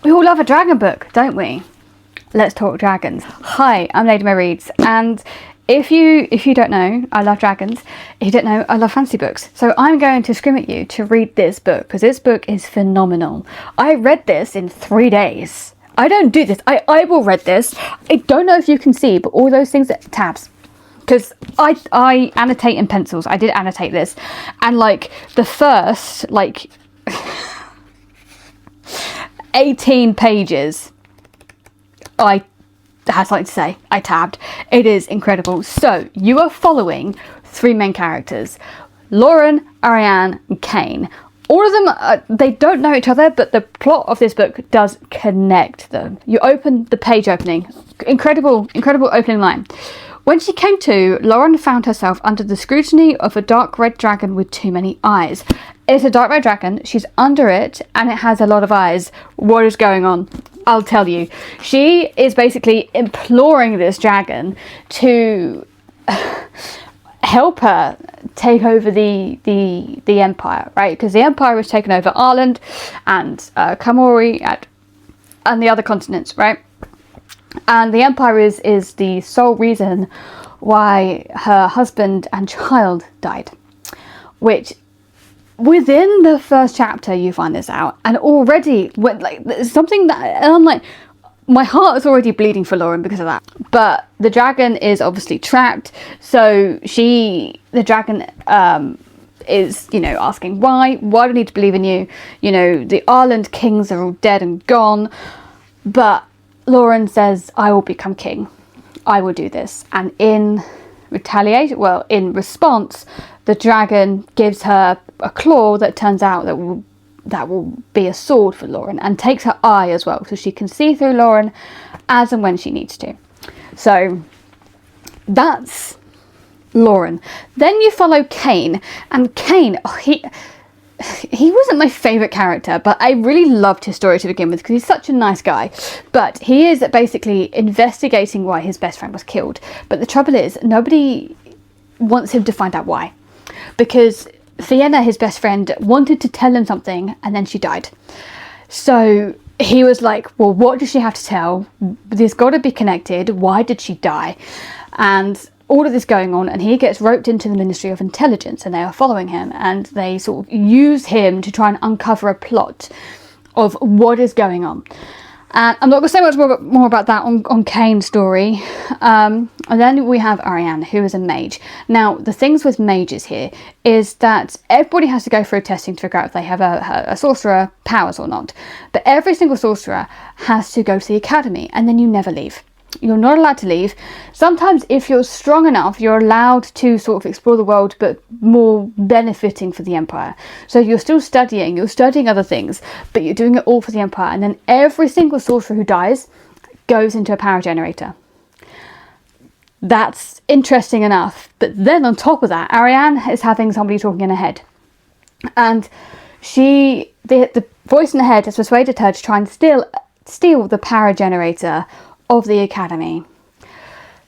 We all love a dragon book, don't we? Let's talk dragons. Hi, I'm Lady Mair Alys, and if you don't know, I love dragons. If you don't know, I love fantasy books. So I'm going to scream at you to read this book, because this book is phenomenal. I read this in 3 days. I don't do this. I eyeball read this. I don't know if you can see, but all those things, tabs. Because I annotate in pencils. I did annotate this. And like the first, like 18 pages, I had something to say. I tabbed. It is incredible. So you are following 3 main characters: Lauren, Arianne, and Kane. All of them, they don't know each other, but the plot of this book does connect them. You open the page opening. Incredible opening line. When she came to, Lauren found herself under the scrutiny of a dark red dragon with too many eyes. It's a dark red dragon. She's under it, and it has a lot of eyes. What is going on? I'll tell you. She is basically imploring this dragon to help her take over the empire, right? Because the empire was taken over Ireland and Camori and the other continents, right? And the empire is the sole reason why her husband and child died, which within the first chapter you find this out, and already like something that, and I'm like, my heart is already bleeding for Lauren because of that. But the dragon is obviously trapped, so the dragon is, you know, asking why do I need to believe in you? You know, the Ireland kings are all dead and gone, but Lauren says, I will become king. I will do this. And in response, the dragon gives her a claw that turns out that will be a sword for Lauren, and takes her eye as well, so she can see through Lauren as and when she needs to. So that's Lauren. Then you follow Kane, and Kane, he wasn't my favourite character, but I really loved his story to begin with because he's such a nice guy. But he is basically investigating why his best friend was killed. But the trouble is, nobody wants him to find out why. Because Fiona, his best friend, wanted to tell him something and then she died. So he was like, well, what does she have to tell? There's got to be connected. Why did she die? And all of this going on, and he gets roped into the Ministry of Intelligence, and they are following him, and they sort of use him to try and uncover a plot of what is going on. And I'm not going to say much more about that on Kane's story. And then we have Arianne, who is a mage. Now, the things with mages here is that everybody has to go through testing to figure out if they have a sorcerer powers or not. But every single sorcerer has to go to the academy, and then you never leave. You're not allowed to leave. Sometimes if you're strong enough, you're allowed to sort of explore the world, but more benefiting for the empire. So you're still studying, you're studying other things, but you're doing it all for the empire. And then every single sorcerer who dies goes into a power generator. That's interesting enough. But then on top of that, Arianne is having somebody talking in her head. And the voice in her head has persuaded her to try and steal the power generator of the academy.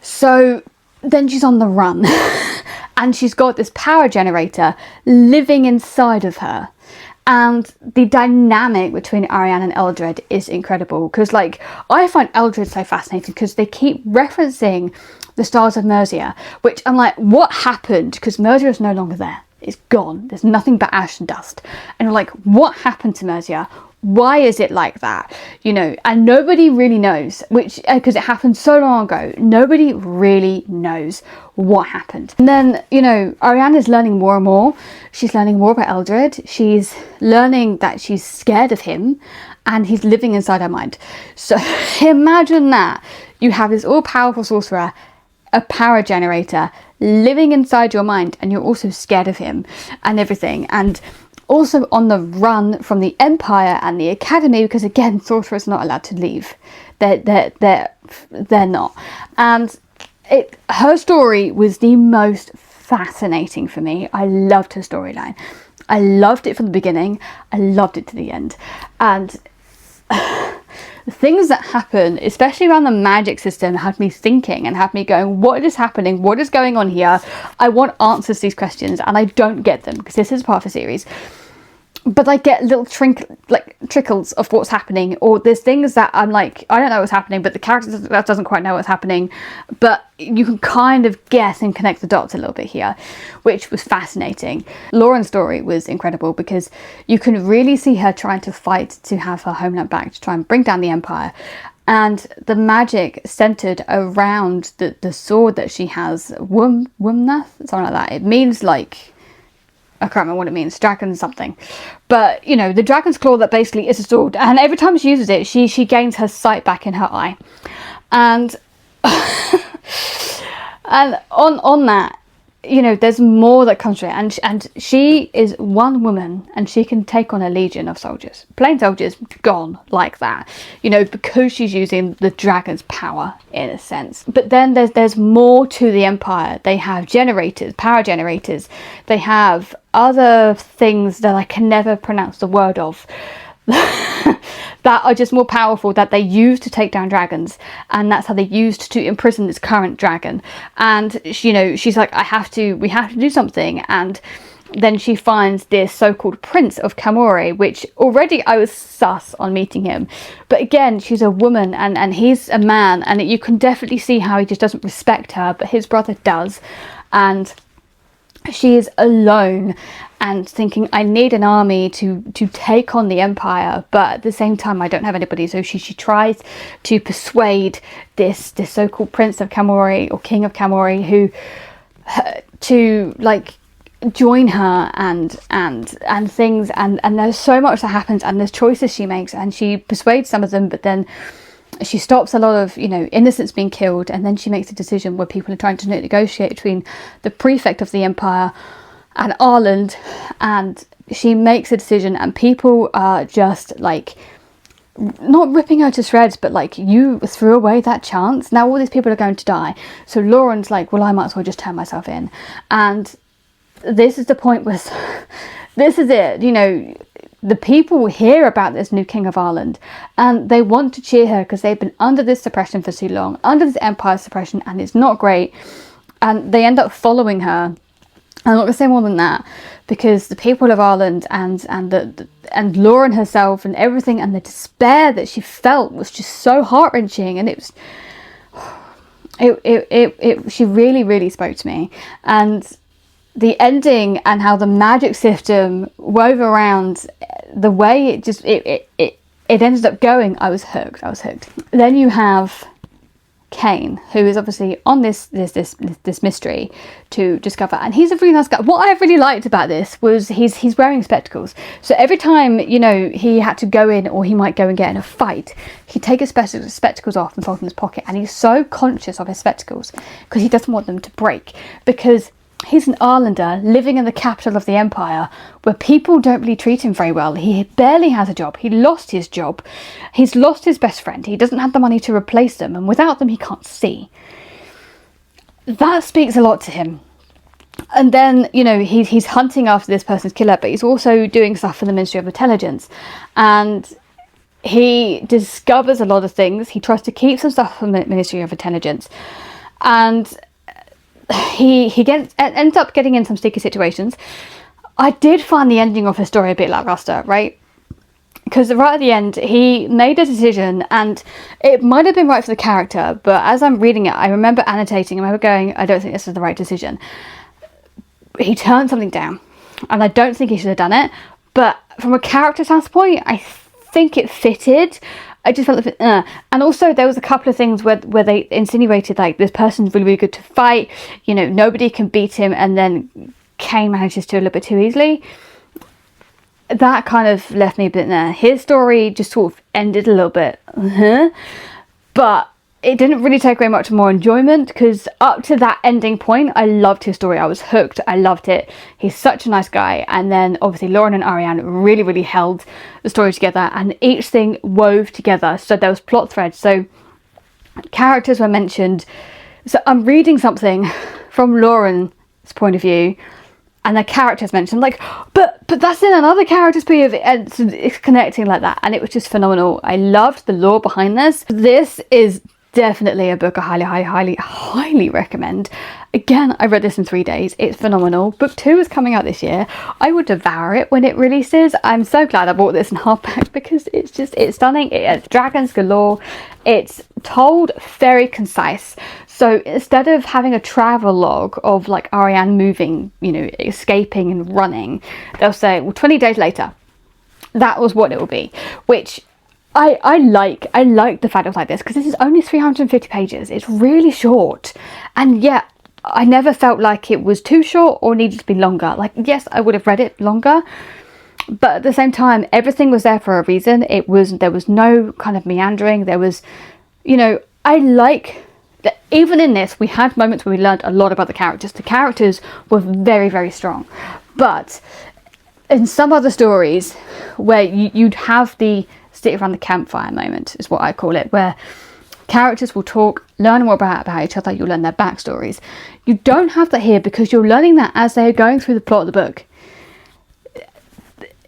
So then she's on the run and she's got this power generator living inside of her, and the dynamic between Arianne and Eldred is incredible, because like I find Eldred so fascinating because they keep referencing the Stars of Mercia, which I'm like, what happened? Because Mercia is no longer there. It's gone. There's nothing but ash and dust. And you're like, what happened to Mercia? Why is it like that? You know, and nobody really knows, which, because it happened so long ago, nobody really knows what happened. And then, you know, Arianne is learning more and more. She's learning more about Eldred. She's learning that she's scared of him, and he's living inside her mind. So imagine that. You have this all-powerful sorcerer, a power generator, living inside your mind, and you're also scared of him and everything. And also on the run from the Empire and the Academy, because again, sorcerers are not allowed to leave. They're not. And her story was the most fascinating for me. I loved her storyline. I loved it from the beginning. I loved it to the end. And the things that happen, especially around the magic system, had me thinking and had me going, what is happening? What is going on here? I want answers to these questions, and I don't get them because this is part of a series. but I get little trickles of what's happening, or there's things that I'm like, I don't know what's happening, but the character that doesn't quite know what's happening, but you can kind of guess and connect the dots a little bit here, which was fascinating. Lauren's story was incredible because you can really see her trying to fight to have her homeland back, to try and bring down the empire. And the magic centered around the sword that she has, Wumnath, something like that. It means like, I can't remember what it means, dragon something. But, you know, the dragon's claw that basically is a sword. And every time she uses it, she gains her sight back in her eye. And and on that, you know, there's more that comes to it. And she is one woman and she can take on a legion of soldiers. Plain soldiers gone like that, you know, because she's using the dragon's power in a sense. But then there's more to the empire. They have generators, power generators. They have other things that I can never pronounce the word of that are just more powerful, that they use to take down dragons, and that's how they used to imprison this current dragon. And you know, she's like, we have to do something. And then she finds this so-called Prince of Camore, which already I was sus on meeting him, but again, she's a woman and he's a man, and you can definitely see how he just doesn't respect her, but his brother does. And she is alone and thinking, I need an army to take on the empire, but at the same time I don't have anybody. So she tries to persuade this so-called Prince of Camore, or King of Camore, who to like join her and things, and there's so much that happens, and there's choices she makes, and she persuades some of them, but then she stops a lot of, you know, innocents being killed. And then she makes a decision where people are trying to negotiate between the prefect of the empire and Ireland, and she makes a decision, and people are just like not ripping her to shreds, but like, you threw away that chance, now all these people are going to die. So Lauren's like, well, I might as well just turn myself in. And this is the point where this is it, you know, the people hear about this new King of Ireland and they want to cheer her because they've been under this suppression for too long, under this empire suppression, and it's not great. And they end up following her. I'm not going to say more than that, because the people of Ireland and Lauren herself and everything, and the despair that she felt was just so heart-wrenching. And she really, really spoke to me. And the ending and how the magic system wove around the way it ended up going, I was hooked. Then you have Kane, who is obviously on this mystery to discover, and he's a really nice guy. What I really liked about this was he's wearing spectacles, so every time, you know, he had to go in, or he might go and get in a fight, he'd take his spectacles off and put them in his pocket, and he's so conscious of his spectacles because he doesn't want them to break, because he's an Islander living in the capital of the empire where people don't really treat him very well. He barely has a job. He lost his job. He's lost his best friend. He doesn't have the money to replace them, and without them he can't see. That speaks a lot to him. And then, you know, he's hunting after this person's killer, but he's also doing stuff for the Ministry of Intelligence. And he discovers a lot of things. He tries to keep some stuff from the Ministry of Intelligence. And he ends up getting in some sticky situations. I did find the ending of his story a bit lackluster, right? Because right at the end, he made a decision, and it might have been right for the character, but as I'm reading it, I remember annotating, I remember going, I don't think this is the right decision. He turned something down, and I don't think he should have done it, but from a character standpoint, I think it fitted. I just felt and also there was a couple of things where they insinuated like, this person's really, really good to fight, you know, nobody can beat him, and then Kane manages to a little bit too easily. That kind of left me a bit there. His story just sort of ended a little bit, but it didn't really take away much more enjoyment, because up to that ending point, I loved his story. I was hooked. I loved it. He's such a nice guy. And then obviously Lauren and Ariane really, really held the story together, and each thing wove together. So there was plot threads. So characters were mentioned. So I'm reading something from Lauren's point of view, and the characters mentioned, like, but that's in another character's POV, and so it's connecting like that, and it was just phenomenal. I loved the lore behind this. This is definitely a book I highly recommend. Again, I read this in 3 days. It's phenomenal. Book 2 is coming out this year. I would devour it when it releases. I'm so glad I bought this in hardback because it's stunning. It has dragons galore. It's told very concise. So instead of having a travelogue of like Ariane moving, you know, escaping and running, they'll say, well, 20 days later. That was what it will be, which I like the fact it was like this, because this is only 350 pages. It's really short, and yet I never felt like it was too short or needed to be longer. Like, yes, I would have read it longer, but at the same time, everything was there for a reason. There was no kind of meandering. There was, you know, I like that even in this, we had moments where we learned a lot about the characters. The characters were very, very strong, but in some other stories where you'd have the sit around the campfire moment, is what I call it, where characters will talk, learn more about each other, you'll learn their backstories. You don't have that here because you're learning that as they're going through the plot of the book.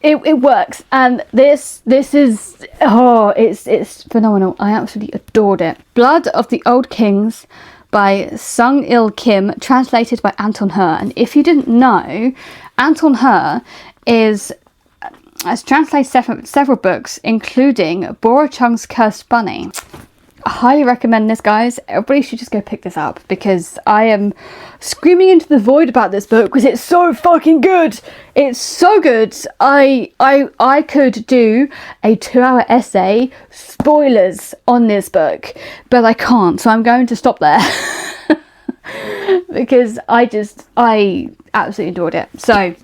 It works, and this is, oh, it's phenomenal. I absolutely adored it. Blood of the Old Kings by Sung Il Kim, translated by Anton He. And if you didn't know, Anton He has translated several books, including Bora Chung's Cursed Bunny. I highly recommend this, guys. Everybody should just go pick this up, because I am screaming into the void about this book because it's so fucking good. It's so good. I could do a 2-hour essay, spoilers, on this book, but I can't, so I'm going to stop there. Because I absolutely adored it. So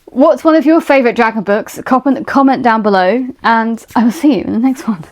what's one of your favourite dragon books? Comment down below, and I will see you in the next one.